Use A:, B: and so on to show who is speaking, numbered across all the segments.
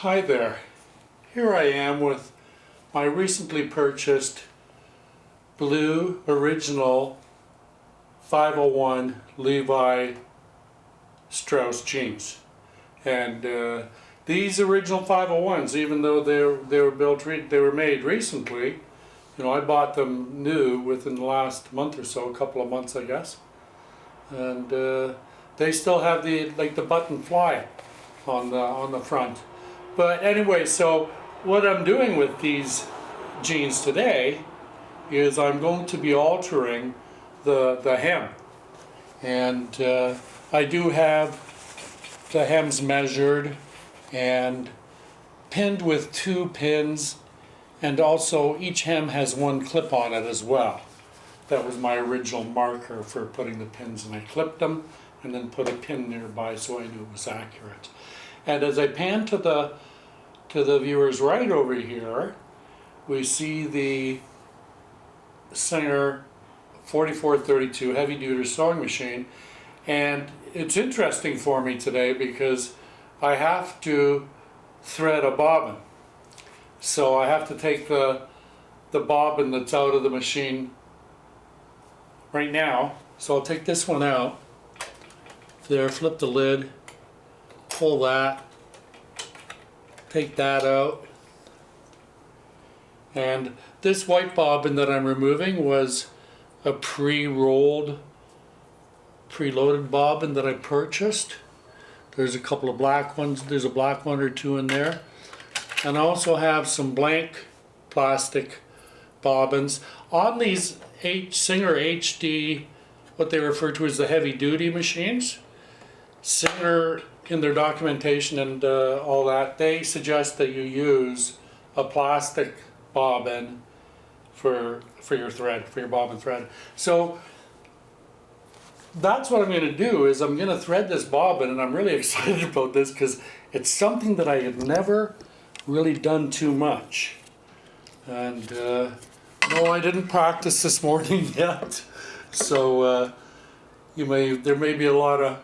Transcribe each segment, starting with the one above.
A: Hi there. Here I am with my recently purchased blue original 501 Levi Strauss jeans. And these original 501s, even though they were made recently, I bought them new within the last month or so, a couple of months I guess. And they still have the button fly on the front. But anyway, so what I'm doing with these jeans today is I'm going to be altering the hem. And I do have the hems measured and pinned with 2 pins, and also each hem has 1 clip on it as well. That was my original marker for putting the pins, and I clipped them and then put a pin nearby so I knew it was accurate. And as I pan to the viewer's right over here, we see the Singer 4432 heavy duty sewing machine. And it's interesting for me today because I have to thread a bobbin. So I have to take the bobbin that's out of the machine right now. So I'll take this one out. There, flip the lid, pull that, take that out. And this white bobbin that I'm removing was a pre-rolled, pre-loaded bobbin that I purchased. There's a couple of black ones. There's a black one or 2 in there. And I also have some blank plastic bobbins. On these Singer HD, what they refer to as the heavy duty machines, Singer, in their documentation and all that, they suggest that you use a plastic bobbin for your thread, for your bobbin thread. So that's what I'm going to do, is I'm going to thread this bobbin, and I'm really excited about this because it's something that I have never really done too much. And no, I didn't practice this morning yet, so there may be a lot of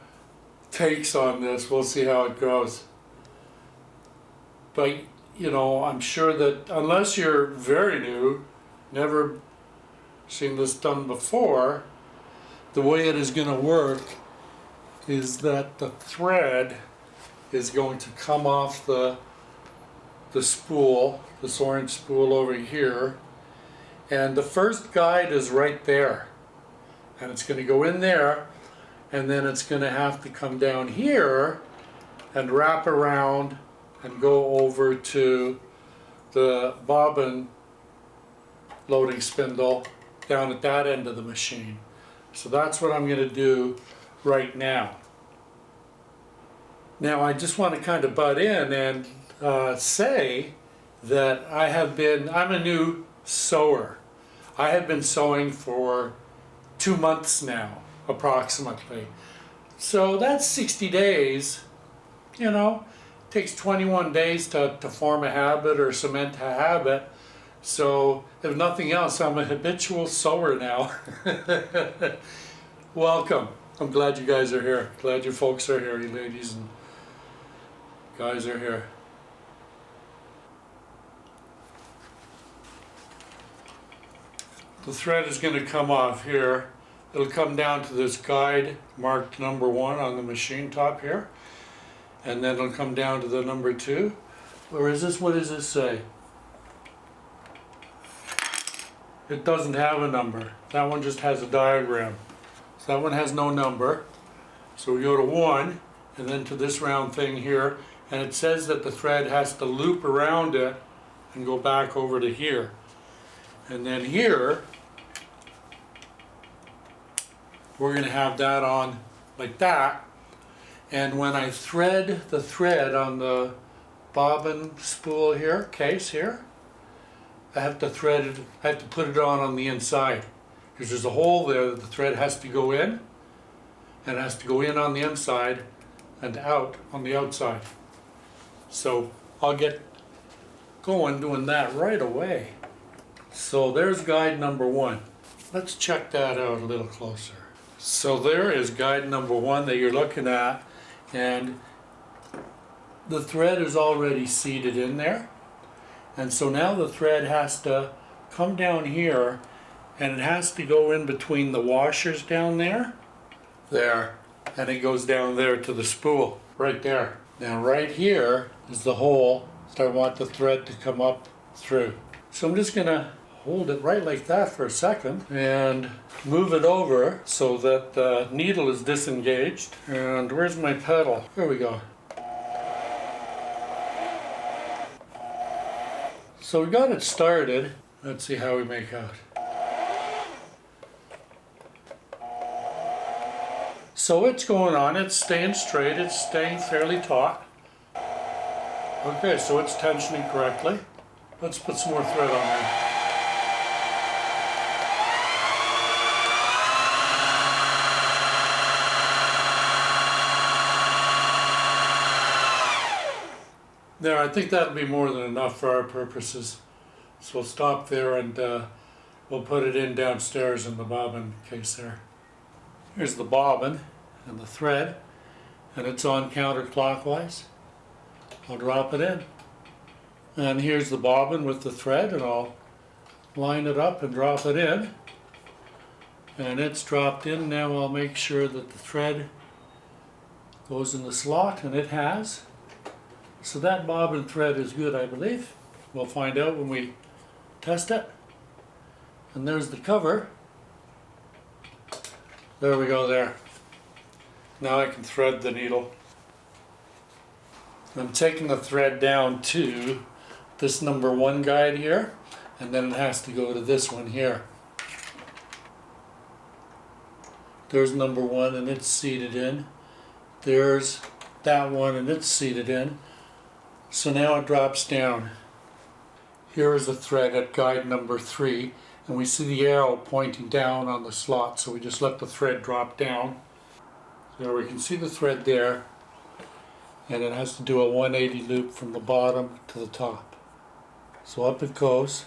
A: takes on this. We'll see how it goes. But I'm sure that unless you're very new, never seen this done before, the way it is going to work is that the thread is going to come off the spool, this orange spool over here, and the first guide is right there, and it's going to go in there, and then it's going to have to come down here and wrap around and go over to the bobbin loading spindle down at that end of the machine. So that's what I'm going to do right now. Now I just want to kind of butt in and say that I'm a new sewer. I have been sewing for 2 months now, approximately. So that's 60 days. It takes 21 days to form a habit or cement a habit. So if nothing else, I'm a habitual sewer now. Welcome. I'm glad you guys are here. Glad you folks are here, you ladies and guys are here. The thread is going to come off here. It'll come down to this guide marked number 1 on the machine top here. And then it'll come down to the number 2. Or is this, what does this say? It doesn't have a number. That one just has a diagram. So that one has no number. So we go to 1 and then to this round thing here, and it says that the thread has to loop around it and go back over to here. And then here we're going to have that on like that. And when I thread the thread on the bobbin spool here, case here, I have to thread it, I have to put it on the inside, because there's a hole there that the thread has to go in, and it has to go in on the inside and out on the outside. So I'll get going doing that right away. So there's guide number 1. Let's check that out a little closer. So there is guide number 1 that you're looking at, and the thread is already seated in there, and so now the thread has to come down here, and it has to go in between the washers down there, and it goes down there to the spool, right there. Now right here is the hole that I want the thread to come up through. So I'm just gonna hold it right like that for a second and move it over so that the needle is disengaged. And where's my pedal? Here we go. So we got it started. Let's see how we make out. So it's going on, it's staying straight, it's staying fairly taut. Okay, so it's tensioning correctly. Let's put some more thread on there. There, I think that'll be more than enough for our purposes. So we'll stop there and we'll put it in downstairs in the bobbin case there. Here's the bobbin and the thread, and it's on counterclockwise. I'll drop it in. And here's the bobbin with the thread, and I'll line it up and drop it in. And it's dropped in. Now I'll make sure that the thread goes in the slot, and it has. So that bobbin thread is good, I believe. We'll find out when we test it. And there's the cover. There we go there. Now I can thread the needle. I'm taking the thread down to this number 1 guide here, and then it has to go to this one here. There's number 1 and it's seated in. There's that one and it's seated in. So now it drops down. Here is the thread at guide number 3, and we see the arrow pointing down on the slot, so we just let the thread drop down. There we can see the thread there, and it has to do a 180 loop from the bottom to the top. So up it goes.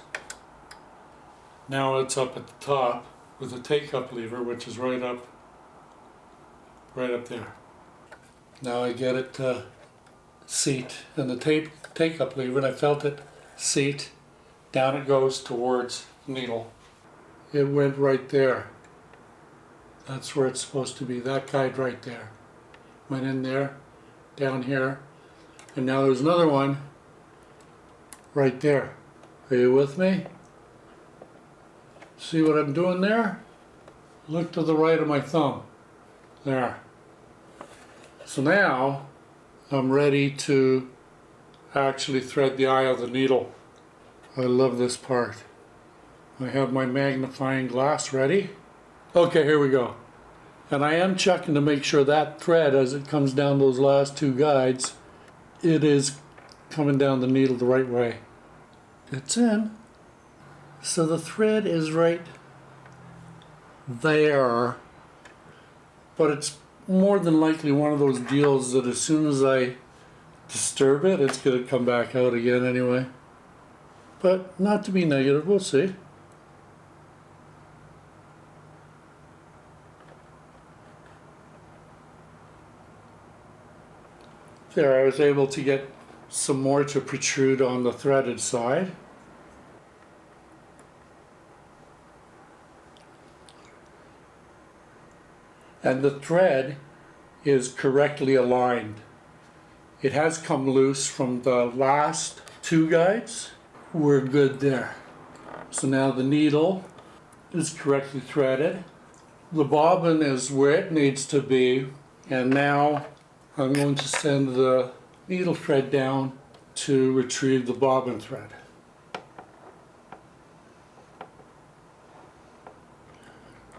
A: Now it's up at the top with the take-up lever, which is right up there. Now I get it to seat, and the take-up lever, and I felt it seat. Down it goes towards the needle. It went right there. That's where it's supposed to be, that guide right there. Went in there, down here, and now there's another one right there. Are you with me? See what I'm doing there? Look to the right of my thumb. There. So now I'm ready to actually thread the eye of the needle. I love this part. I have my magnifying glass ready. Okay, here we go. And I am checking to make sure that thread, as it comes down those last 2 guides, it is coming down the needle the right way. It's in. So the thread is right there. But it's more than likely one of those deals that as soon as I disturb it, it's going to come back out again anyway. But not to be negative, we'll see. There, I was able to get some more to protrude on the threaded side. And the thread is correctly aligned. It has come loose from the last 2 guides. We're good there. So now the needle is correctly threaded. The bobbin is where it needs to be, and now I'm going to send the needle thread down to retrieve the bobbin thread.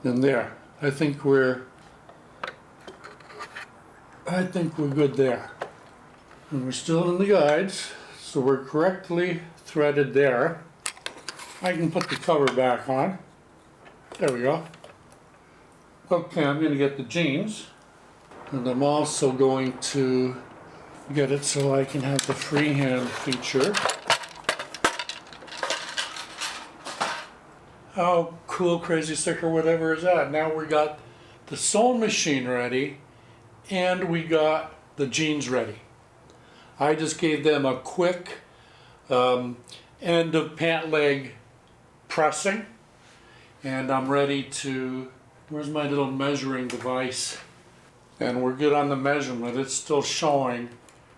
A: And there, I think we're good there. And we're still in the guides, so we're correctly threaded there. I can put the cover back on. There we go. Okay, I'm going to get the jeans, and I'm also going to get it so I can have the freehand feature. How cool, crazy sick, or whatever is that? Now we got the sewing machine ready, and we got the jeans ready. I just gave them a quick end of pant leg pressing, and I'm ready to, where's my little measuring device? And we're good on the measurement. It's still showing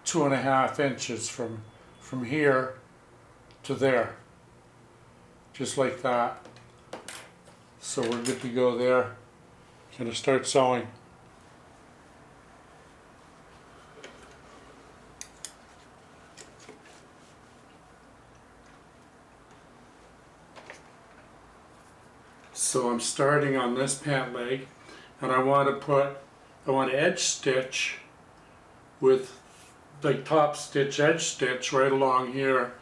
A: 2.5 inches from here to there, just like that. So we're good to go there. Gonna start sewing. So I'm starting on this pant leg, and I want to edge stitch with like top stitch, edge stitch right along here,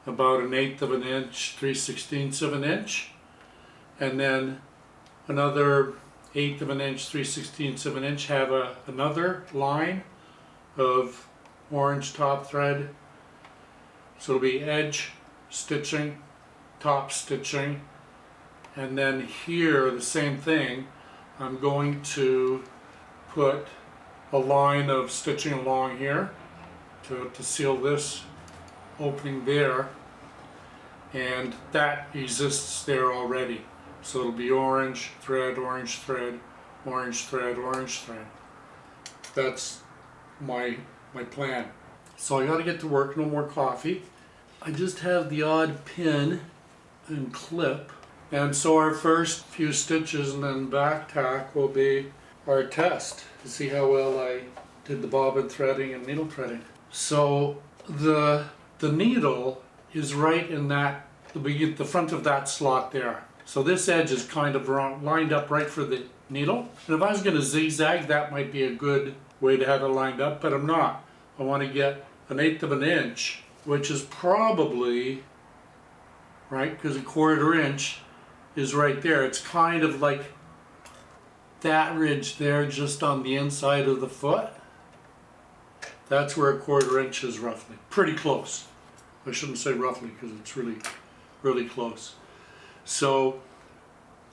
A: about 1/8 of an inch, 3/16 of an inch, and then another 1/8 of an inch, 3/16 of an inch, have another line of orange top thread. So it'll be edge stitching, top stitching, and then here the same thing. I'm going to put a line of stitching along here to seal this opening there, and that exists there already. So it'll be orange thread, orange thread, orange thread, orange thread. That's my plan. So I gotta get to work, no more coffee. I just have the odd pin and clip. And so our first few stitches and then back tack will be our test to see how well I did the bobbin threading and needle threading. So the needle is right in that, the front of that slot there. So this edge is kind of lined up right for the needle. And if I was going to zigzag, that might be a good way to have it lined up, but I'm not. I want to get 1/8 of an inch, which is probably, right, because 1/4 inch is right there. It's kind of like that ridge there just on the inside of the foot. That's where 1/4 inch is roughly. Pretty close. I shouldn't say roughly because it's really close. So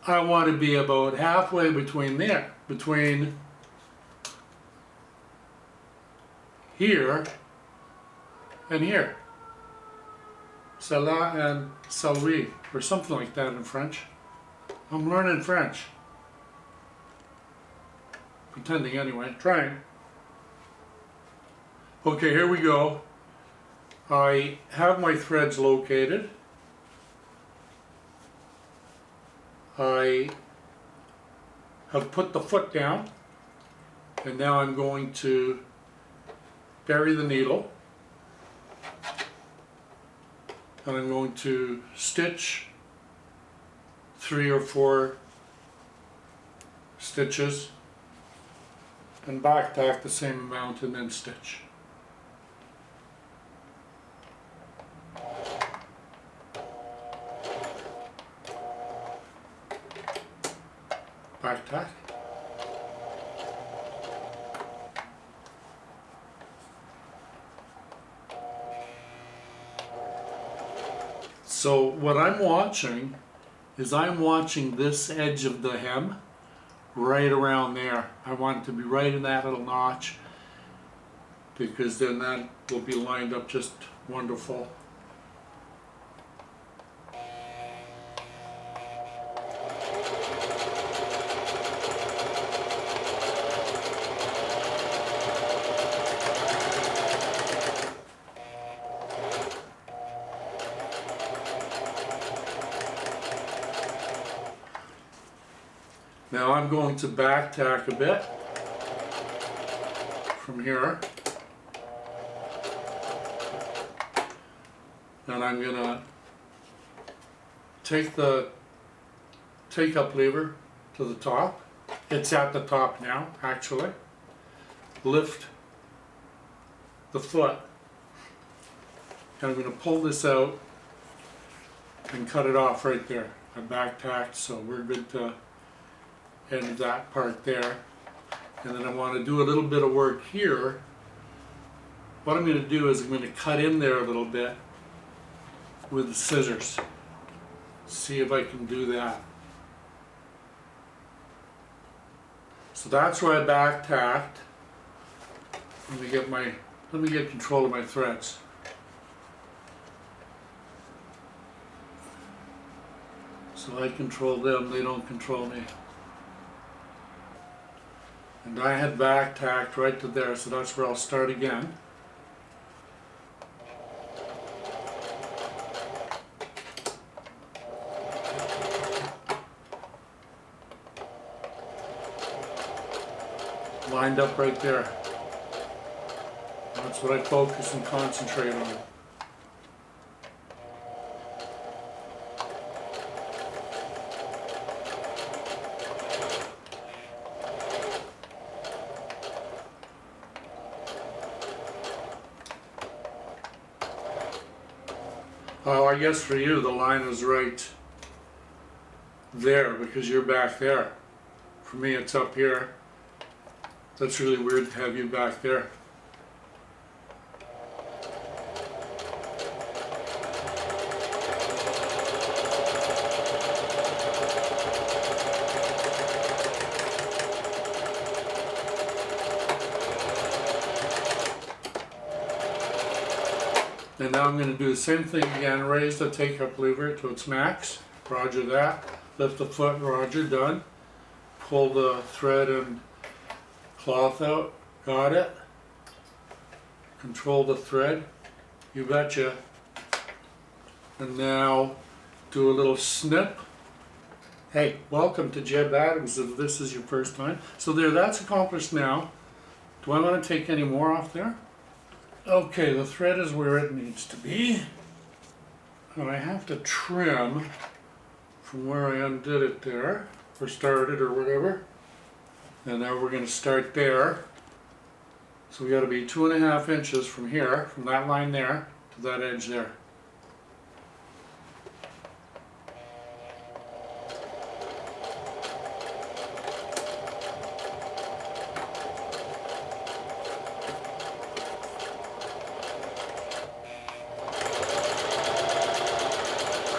A: I want to be about halfway between there, between here and here. Cela and celui, or something like that in French. I'm learning French. Pretending anyway, trying. Okay, here we go. I have my threads located. I have put the foot down, and now I'm going to bury the needle, and I'm going to stitch 3 or 4 stitches and back tack the same amount and then stitch. Back tack. So what I'm watching is I'm watching this edge of the hem right around there. I want it to be right in that little notch, because then that will be lined up just wonderful. Now I'm going to back tack a bit from here, and I'm going to take the take-up lever to the top. It's at the top now, actually. Lift the foot, and I'm going to pull this out and cut it off right there. I back tacked, so we're good to end that part there. And then I want to do a little bit of work here. What I'm going to do is I'm going to cut in there a little bit with the scissors. See if I can do that. So that's where I back tacked. Let me get my Let me get control of my threads. So I control them, they don't control me. And I had back tacked right to there, so that's where I'll start again. Lined up right there. That's what I focus and concentrate on. Oh, I guess for you the line is right there because you're back there. For me it's up here. That's really weird to have you back there. And now I'm going to do the same thing again, raise the take-up lever to its max, roger that, lift the foot, roger, done, pull the thread and cloth out, got it, control the thread, you betcha, and now do a little snip. Hey, welcome to Jebb Adams if this is your first time. So there, that's accomplished now. Do I want to take any more off there? Okay, the thread is where it needs to be, and I have to trim from where I undid it there, or started or whatever, and now we're going to start there. So we got to be 2.5 inches from here, from that line there to that edge there.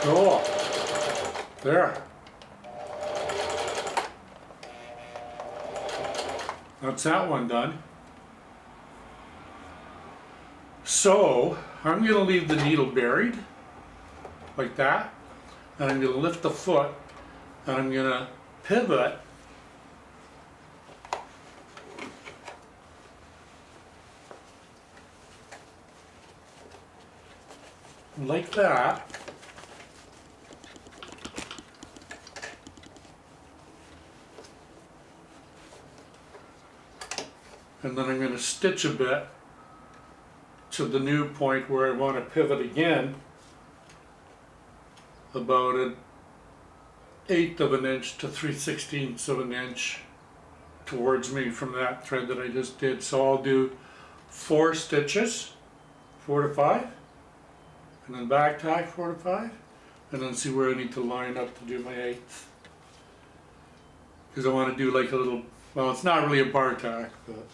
A: Cool. There. That's that one done. So I'm going to leave the needle buried like that, and I'm going to lift the foot and I'm going to pivot like that. And then I'm going to stitch a bit to the new point where I want to pivot again about 1/8 of an inch to 3/16 of an inch towards me from that thread that I just did. So I'll do 4 stitches, 4 to 5, and then back tack 4 to 5, and then see where I need to line up to do my 1/8. Because I want to do like a little, well, it's not really a bar tack, but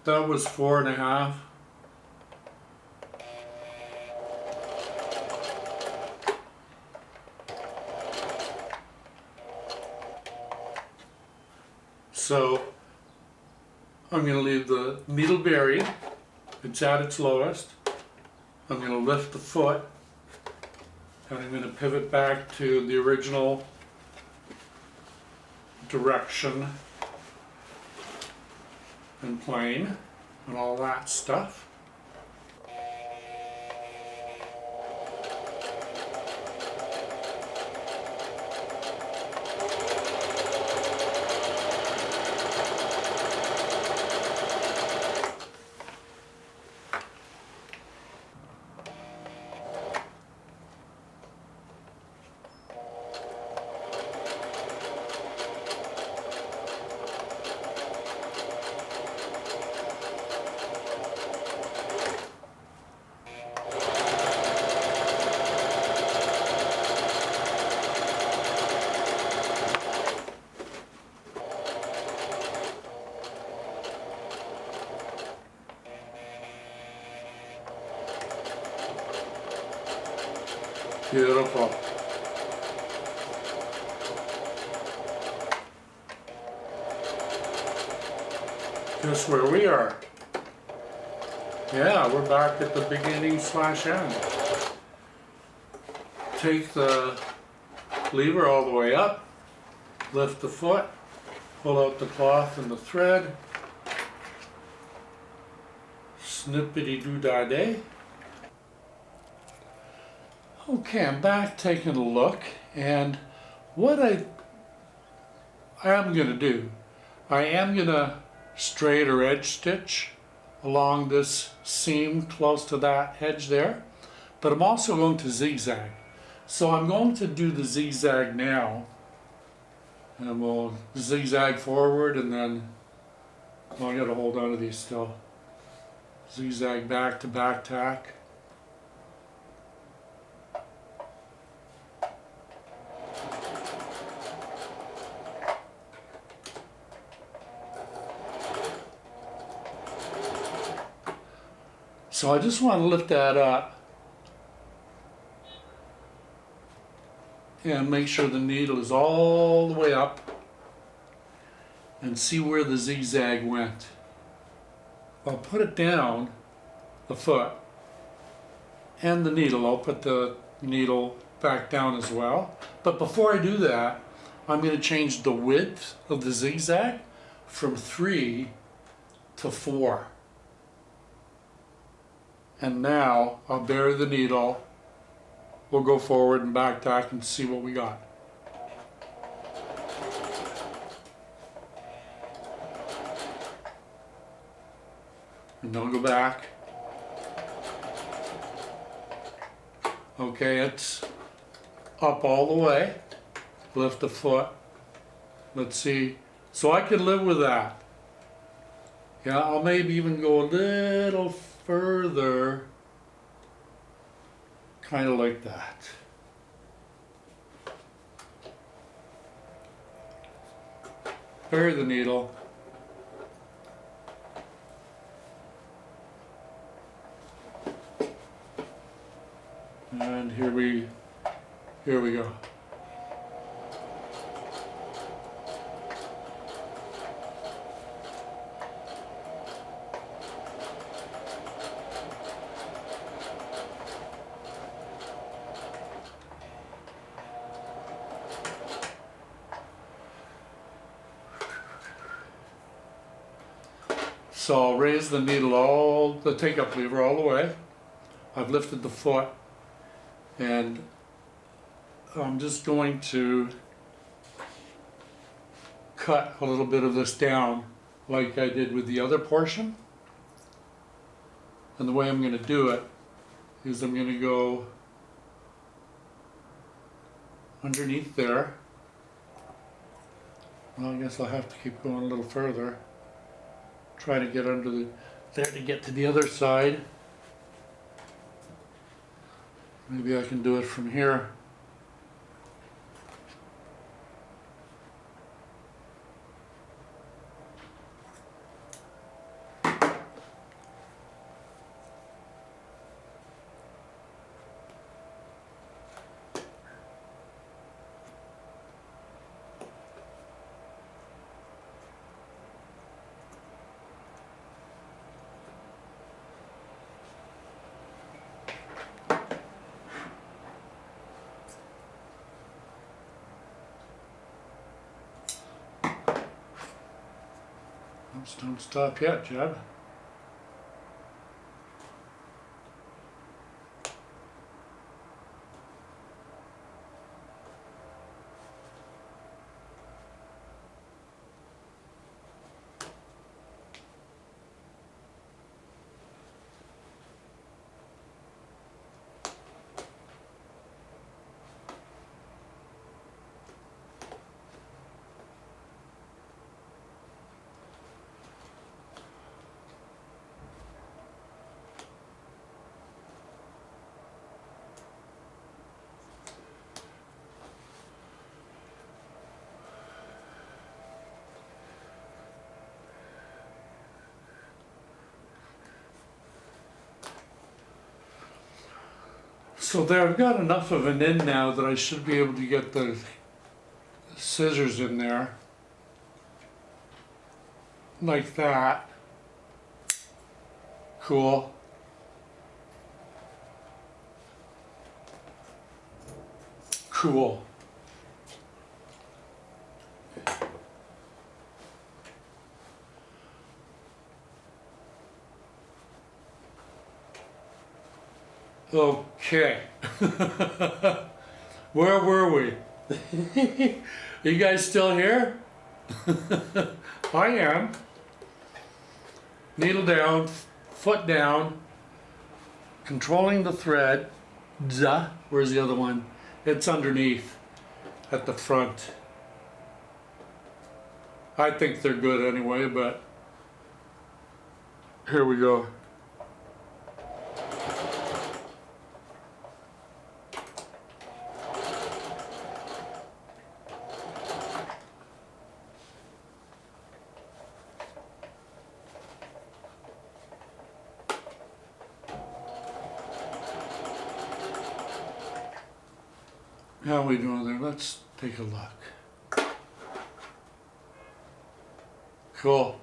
A: that was 4.5. So I'm going to leave the needle buried. It's at its lowest. I'm going to lift the foot and I'm going to pivot back to the original direction and plane and all that stuff. Beautiful. Guess where we are? Yeah, we're back at the beginning / end. Take the lever all the way up, lift the foot, pull out the cloth and the thread, snippity-doo-dah-day. Okay, I'm back taking a look, and what I am going to do, I am going to straight or edge stitch along this seam close to that edge there, but I'm also going to zigzag. So I'm going to do the zigzag now, and we'll zigzag forward, and then, well, I gotta hold on to these still. Zigzag back to back tack. So I just want to lift that up and make sure the needle is all the way up and see where the zigzag went. I'll put it down, the foot, and the needle. I'll put the needle back down as well. But before I do that, I'm going to change the width of the zigzag from 3 to 4. And now I'll bury the needle. We'll go forward and back tack and see what we got. And then I'll go back. Okay, it's up all the way. Lift the foot. Let's see. So I could live with that. Yeah, I'll maybe even go a little further, kind of like that. Bury the needle. And here we go. So I'll raise the needle the take-up lever all the way. I've lifted the foot, and I'm just going to cut a little bit of this down like I did with the other portion. And the way I'm going to do it is I'm going to go underneath there. Well, I guess I'll have to keep going a little further. Try to get under there to get to the other side. Maybe I can do it from here. Don't stop yet, Jebb. So there, I've got enough of an end now that I should be able to get the scissors in there. like that. Cool. Cool. Okay. Where were we? You guys still here? I am. Needle down, foot down, controlling the thread. Duh. Where's the other one? It's underneath at the front. I think they're good anyway, but here we go. How are we doing there? Let's take a look. Cool.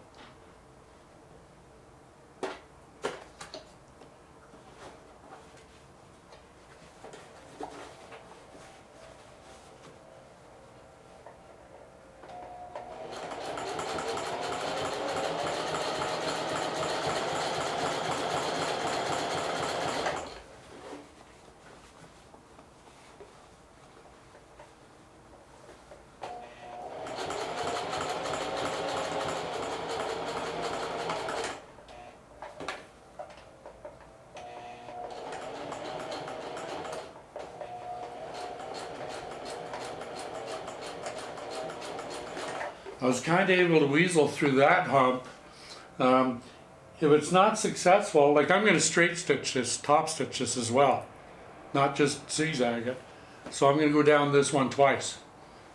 A: I was kind of able to weasel through that hump. If it's not successful, like I'm going to straight stitch this, top stitch this as well, not just zigzag it. So I'm going to go down this one twice,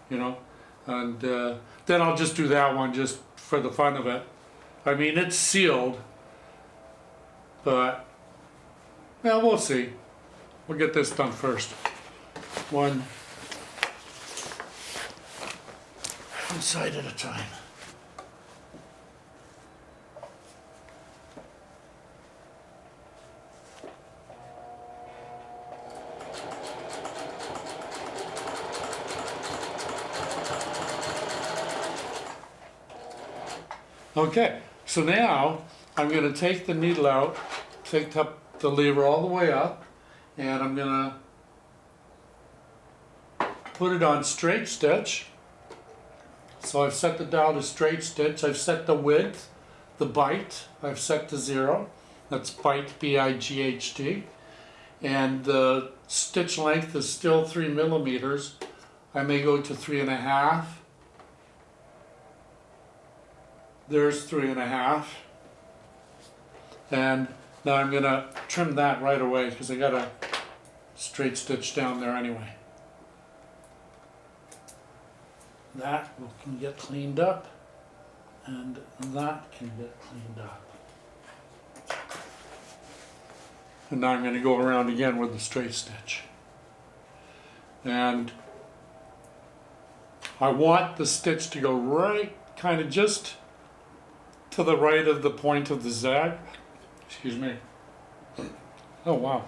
A: you know, and then I'll just do that one just for the fun of it. I mean, it's sealed, but, well, we'll see. We'll get this done first. One side at a time. Okay, so now I'm going to take the needle out, take the lever all the way up, and I'm going to put it on straight stitch. So I've set the dial to straight stitch. I've set the width, the bite, I've set to 0. That's bite, B-I-G-H-T. And the stitch length is still 3 millimeters. I may go to 3.5. There's 3.5. And now I'm going to trim that right away because I got a straight stitch down there anyway. That can get cleaned up, and that can get cleaned up. And now I'm going to go around again with the straight stitch. And I want the stitch to go right, kind of just to the right of the point of the zag. Excuse me. Oh, wow.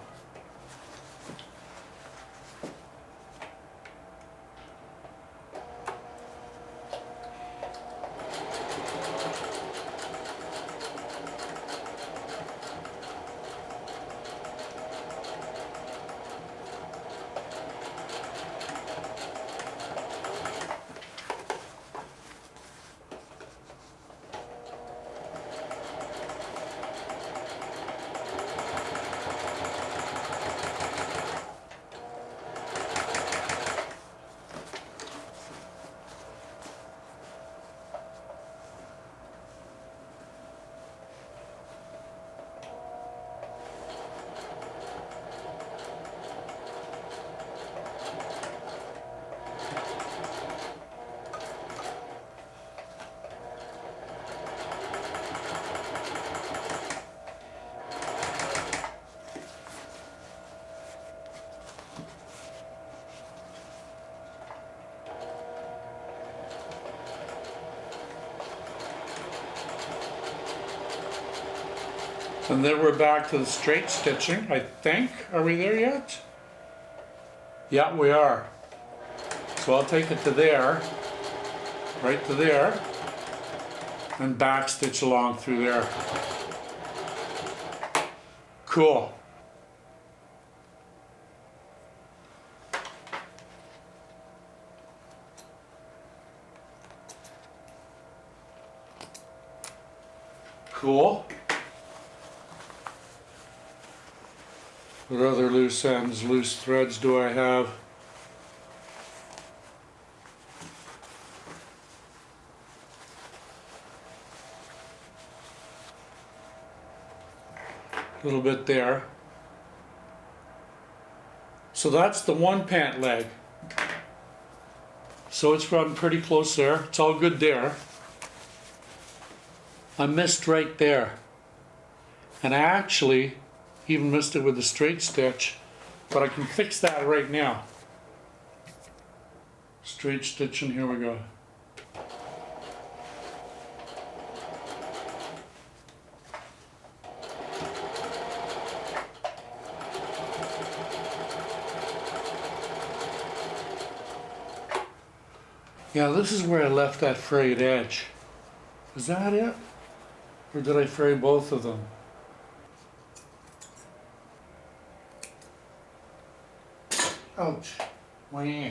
A: And then we're back to the straight stitching, I think. Are we there yet? Yeah, we are. So I'll take it to there, right to there, and back stitch along through there. Cool. Cool. What other loose ends, loose threads do I have? A little bit there. So that's the one pant leg. So it's run pretty close there. It's all good there. I missed right there. And I actually even missed it with the straight stitch, but I can fix that right now. Straight stitch, and here we go. Yeah, this is where I left that frayed edge. Is that it? Or did I fray both of them? Ouch. Wah.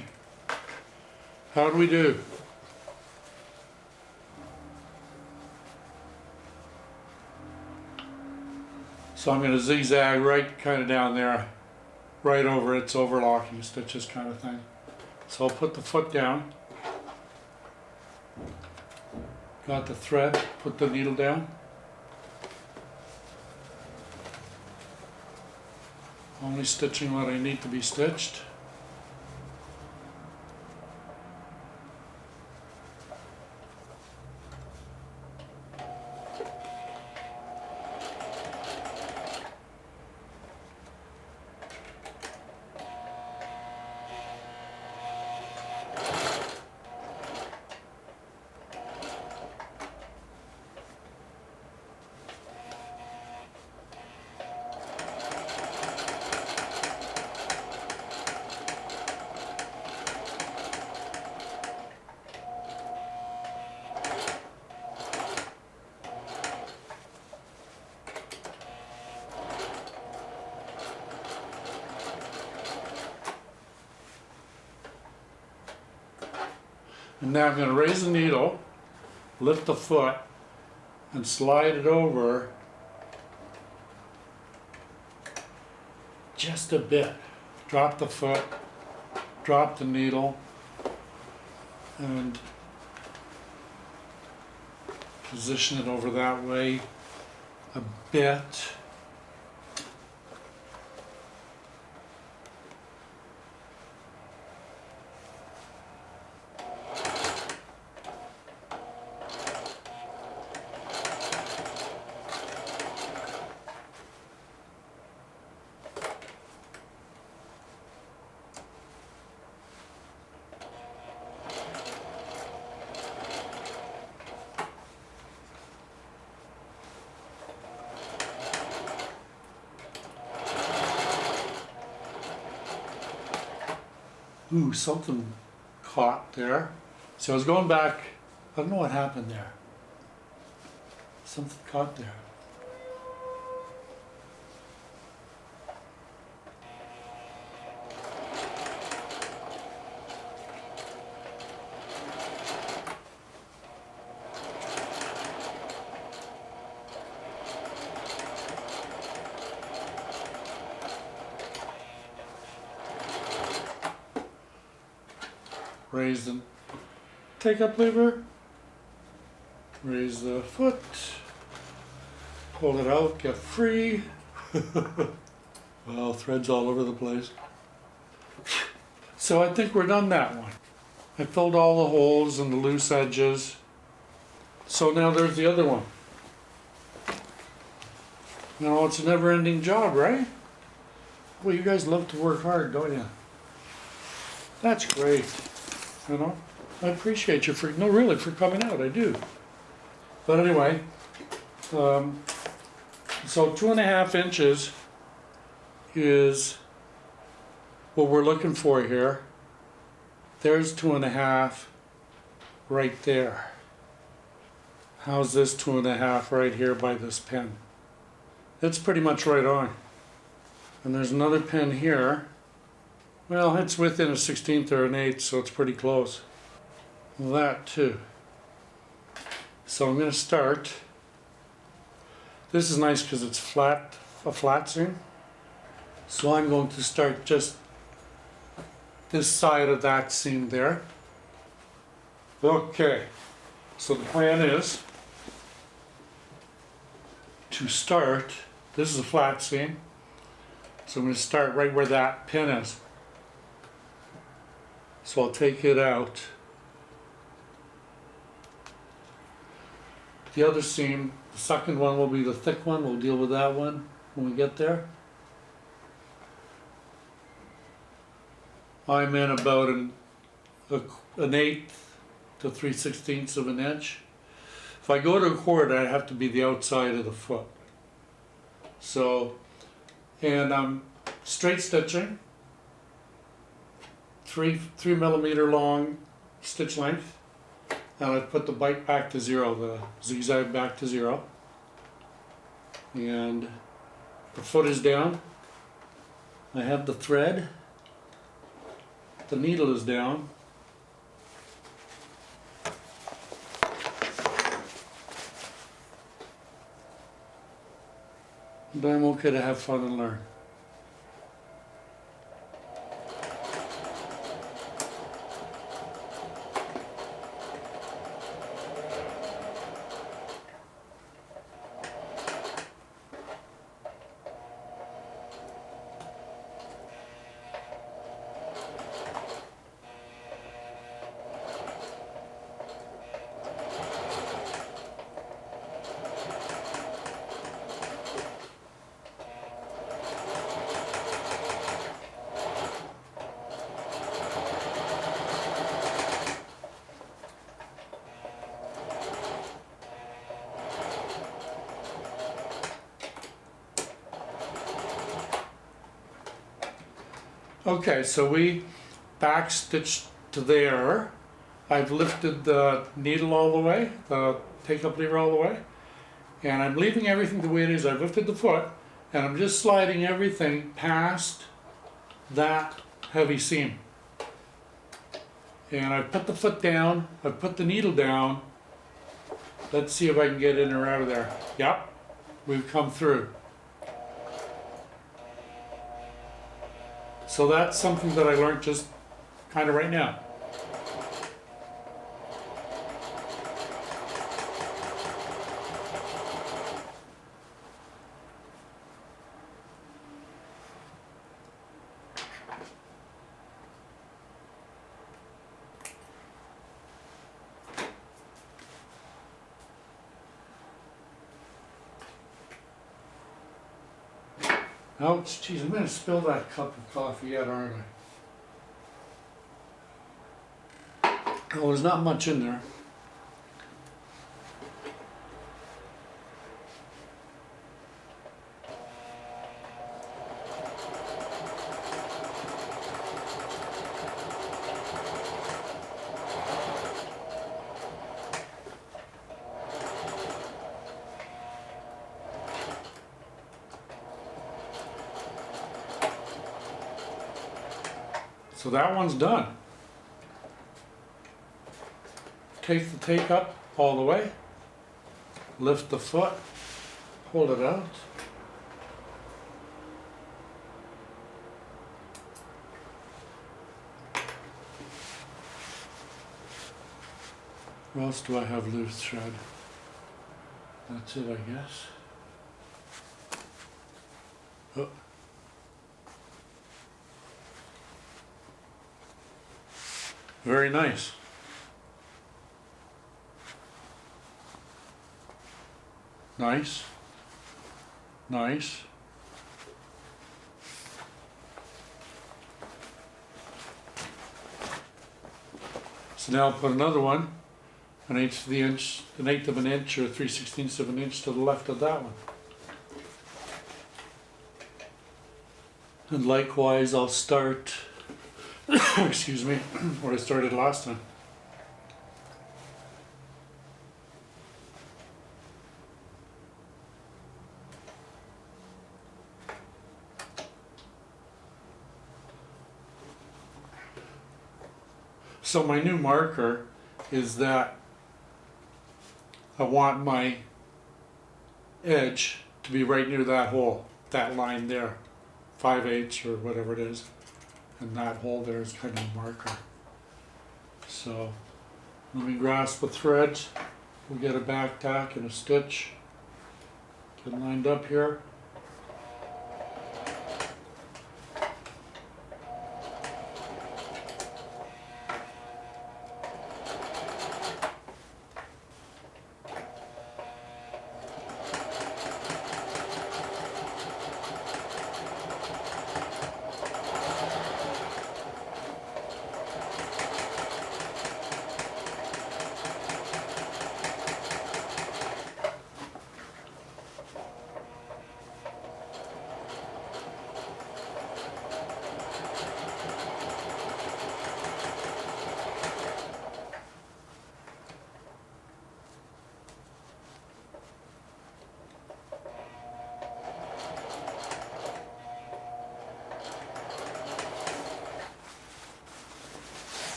A: How do we do? So I'm going to zigzag right kind of down there, right over its overlocking stitches kind of thing. So I'll put the foot down. Got the thread, put the needle down. Only stitching what I need to be stitched. And now I'm going to raise the needle, lift the foot, and slide it over just a bit. Drop the foot, drop the needle, and position it over that way a bit. Ooh, something caught there. So I was going back, I don't know what happened there. Something caught there. Raise the take up lever, raise the foot, pull it out, get free. Well, threads all over the place. So I think we're done that one. I filled all the holes and the loose edges. So now there's the other one. You know, it's a never-ending job, right? Well, you guys love to work hard, don't you? That's great. You know, I appreciate you for, no really, for coming out, I do. But anyway, So 2.5 inches is what we're looking for here. There's 2.5 right there. How's this 2.5 right here by this pin? It's pretty much right on. And there's another pin here. Well, it's within a 1/16 or an 1/8, so it's pretty close. That too. So I'm going to start. This is nice because it's flat, a flat seam. So I'm going to start just this side of that seam there. Okay, so the plan is to start, this is a flat seam, so I'm going to start right where that pin is. So I'll take it out. The other seam, the second one will be the thick one, we'll deal with that one when we get there. I'm in about an 1/8 to 3/16 of an inch. If I go to a cord, I have to be the outside of the foot. So, and I'm straight stitching, 3 millimeter long stitch length, and I put the bite back to 0, the zigzag back to 0, and the foot is down. I have the thread, the needle is down. But I'm okay to have fun and learn. Okay, so we back stitched to there. I've lifted the needle all the way, the take-up lever all the way, and I'm leaving everything the way it is. I've lifted the foot, and I'm just sliding everything past that heavy seam. And I've put the foot down, I've put the needle down. Let's see if I can get in or out of there. Yep, we've come through. So that's something that I learned just kind of right now. Ouch, geez, I'm gonna spill that cup of coffee yet, aren't I? Oh, there's not much in there. So that one's done. Take the take up all the way, lift the foot, hold it out. Where else do I have loose thread? That's it, I guess. Oh. Very nice. Nice. Nice. So now I'll put another one, an 1/8 of an inch or 3/16 of an inch to the left of that one. And likewise, I'll start, excuse me, where I started last time. So my new marker is that I want my edge to be right near that hole, that line there, 5/8 or whatever it is, and that hole there is kind of a marker. So let me grasp the threads, we'll get a back tack and a stitch, get lined up here.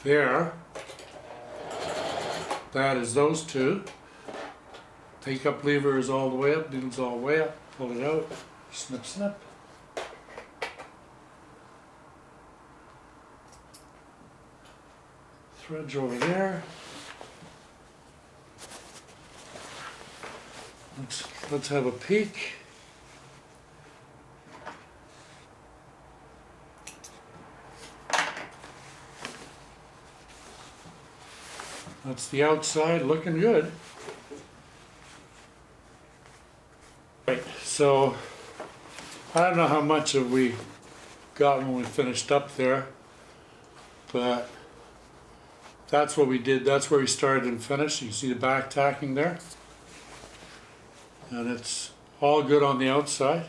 A: There, that is those two. Take up lever is all the way up, needle's all the way up, pull it out, snip snip. Threads over there. Let's have a peek. That's the outside, looking good. Right, so I don't know how much have we got when we finished up there, but that's what we did. That's where we started and finished. You can see the back tacking there. And it's all good on the outside.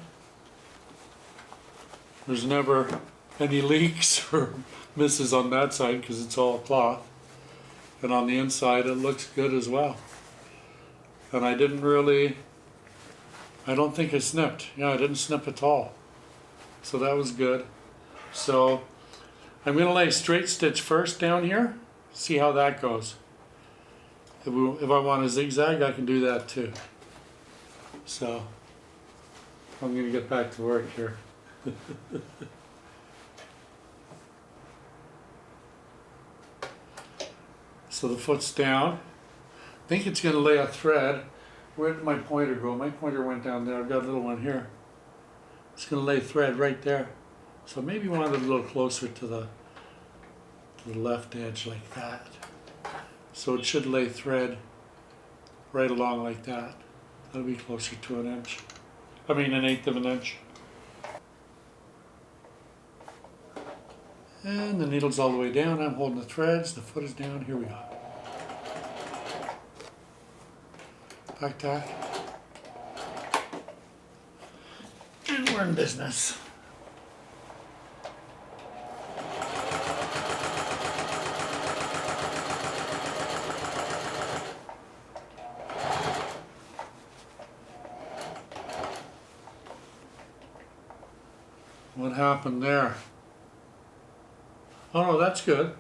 A: There's never any leaks or misses on that side because it's all cloth. And on the inside it looks good as well. And I don't think I snipped. Yeah, I didn't snip at all. So that was good. So I'm going to lay straight stitch first down here, see how that goes. If I want a zigzag, I can do that too. So I'm going to get back to work here. So the foot's down. I think it's going to lay a thread. Where did my pointer go? My pointer went down there. I've got a little one here. It's going to lay thread right there. So maybe want it a little closer to the left edge like that. So it should lay thread right along like that. That'll be closer to an inch. I mean an eighth of an inch. And the needle's all the way down. I'm holding the threads. The foot is down. Here we go. Back tack. And we're in business. What happened there? Oh no, that's good.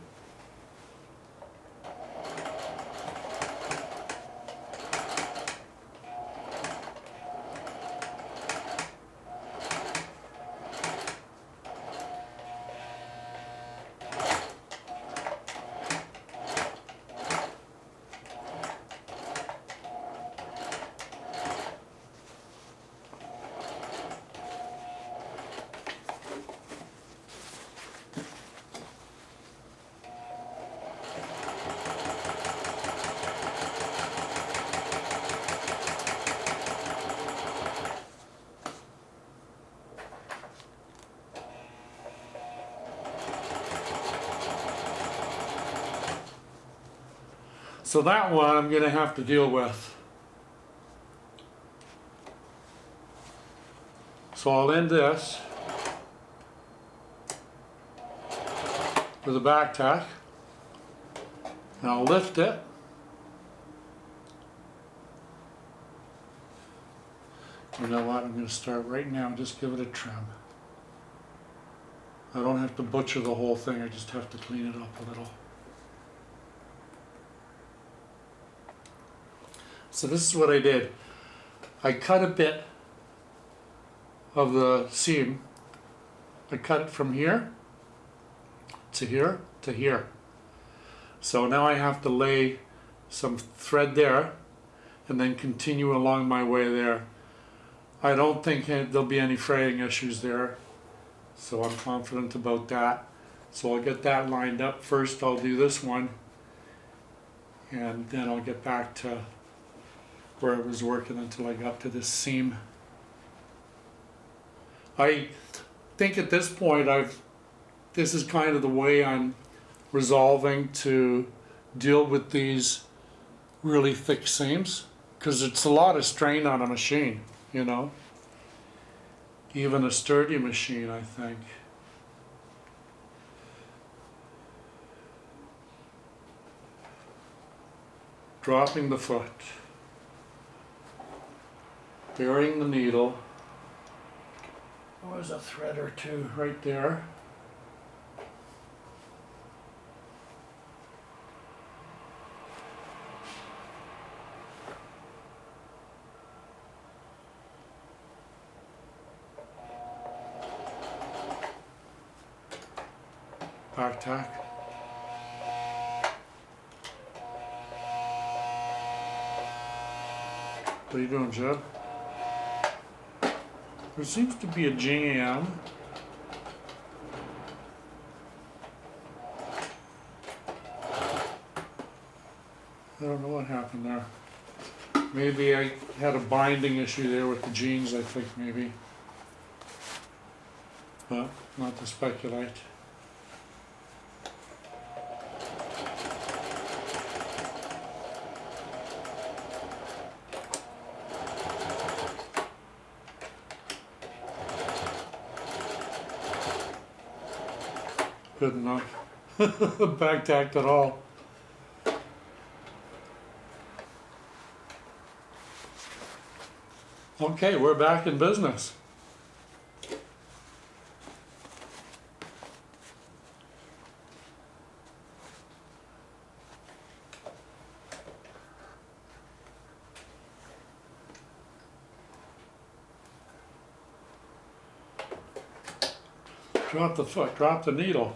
A: So that one I'm going to have to deal with. So I'll end this with a back tack, and I'll lift it. You know what, I'm going to start right now, just give it a trim. I don't have to butcher the whole thing, I just have to clean it up a little. So this is what I did. I cut a bit of the seam. I cut it from here to here to here. So now I have to lay some thread there and then continue along my way there. I don't think there'll be any fraying issues there, so I'm confident about that. So I'll get that lined up. First I'll do this one, and then I'll get back to where I was working until I got to this seam. I think at this point this is kind of the way I'm resolving to deal with these really thick seams, because it's a lot of strain on a machine, you know, even a sturdy machine, I think. Dropping the foot, burying the needle. Oh, there's a thread or two right there. Back tack. What are you doing, Jebb? There seems to be a jam. I don't know what happened there. Maybe I had a binding issue there with the jeans, I think, maybe. But not to speculate. Good enough. Back tacked at all. Okay, we're back in business. Drop the foot, drop the needle.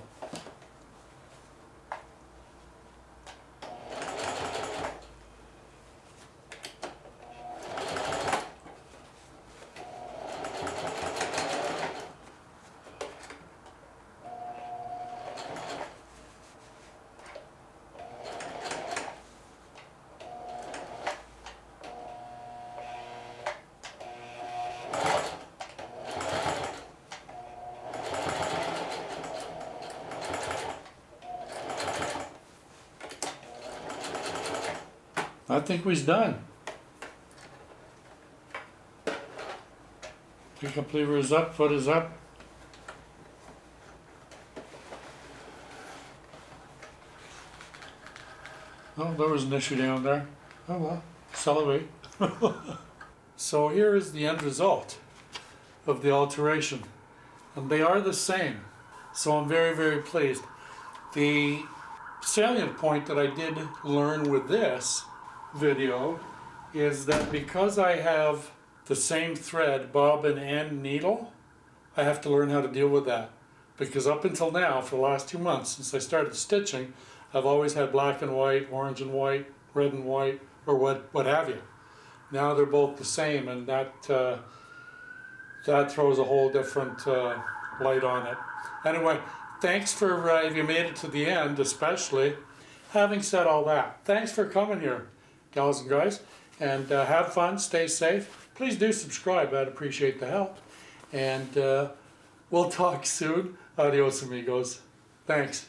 A: I think we's done. Pickup lever is up, foot is up. Oh, there was an issue down there. Oh well, celebrate. So here is the end result of the alteration. And they are the same. So I'm very, very pleased. The salient point that I did learn with this video is that because I have the same thread, bobbin and needle, I have to learn how to deal with that. Because up until now, for the last 2 months, since I started stitching, I've always had black and white, orange and white, red and white, or what have you. Now they're both the same, and that throws a whole different light on it. Anyway, thanks for, if you made it to the end especially. Having said all that, thanks for coming here, gals and guys, and have fun, stay safe. Please do subscribe, I'd appreciate the help. And we'll talk soon. Adios, amigos. Thanks.